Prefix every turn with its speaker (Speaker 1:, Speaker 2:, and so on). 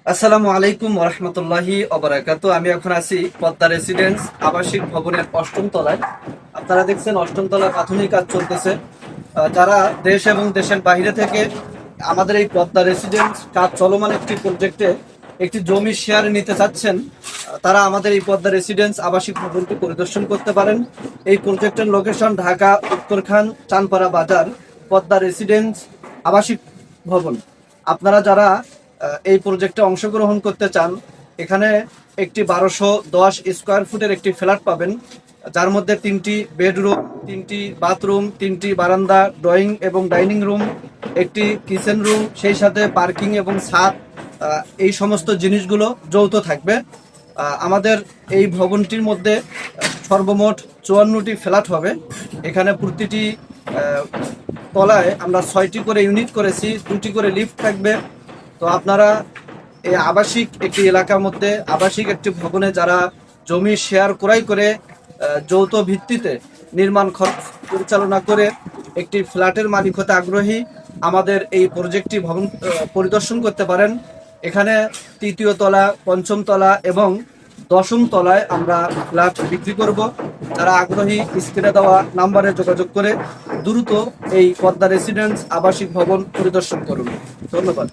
Speaker 1: আসসালামু আলাইকুম ওরহমতুল্লাহি ওবারাকাতু। আমি এখন আছি পদ্মা রেসিডেন্স আবাসিক ভবনের অষ্টম তলায়। আপনারা দেখছেন অষ্টম তলায় প্রাথমিক কাজ চলতেছে। যারা দেশ এবং দেশের বাইরে থেকে আমাদের এই পদ্মা রেসিডেন্স কাজ চলমান একটি প্রজেক্টে একটি জমি শেয়ার নিতে চাচ্ছেন, তারা আমাদের এই পদ্মা রেসিডেন্স আবাসিক ভবনটি পরিদর্শন করতে পারেন। এই প্রজেক্টের লোকেশন ঢাকা উত্তরখান চানপাড়া বাজার, পদ্মা রেসিডেন্স আবাসিক ভবন। আপনারা যারা এই প্রজেক্টে অংশগ্রহণ করতে চান, এখানে একটি 1210 স্কোয়ার ফুটের একটি ফ্ল্যাট পাবেন, যার মধ্যে 3টি বেডরুম, 3টি বাথরুম, 3টি বারান্দা, ড্রয়িং এবং ডাইনিং রুম, একটি কিচেন রুম, সেই সাথে পার্কিং এবং ছাদ, এই সমস্ত জিনিসগুলো যৌথ থাকবে। আমাদের এই ভবনটির মধ্যে সর্বমোট 54টি ফ্ল্যাট হবে। এখানে প্রতিটি তলায় আমরা 6টি করে ইউনিট করেছি, 2টি করে লিফট থাকবে। তো আপনারা এই আবাসিক একটি এলাকার মধ্যে আবাসিক একটি ভবনে যারা জমি শেয়ার ক্রয় করে যৌথ ভিত্তিতে নির্মাণ খরচ পরিচালনা করে একটি ফ্ল্যাটের মালিক হতে আগ্রহী, আমাদের এই প্রজেক্টটি ভবন পরিদর্শন করতে পারেন। এখানে তৃতীয় তলা, পঞ্চম তলা এবং দশম তলায় আমরা ফ্ল্যাট বিক্রি করব। যারা আগ্রহী স্ক্রিনে দেওয়া নাম্বারে যোগাযোগ করে দ্রুত এই পদ্মা রেসিডেন্স আবাসিক ভবন পরিদর্শন করুন। ধন্যবাদ।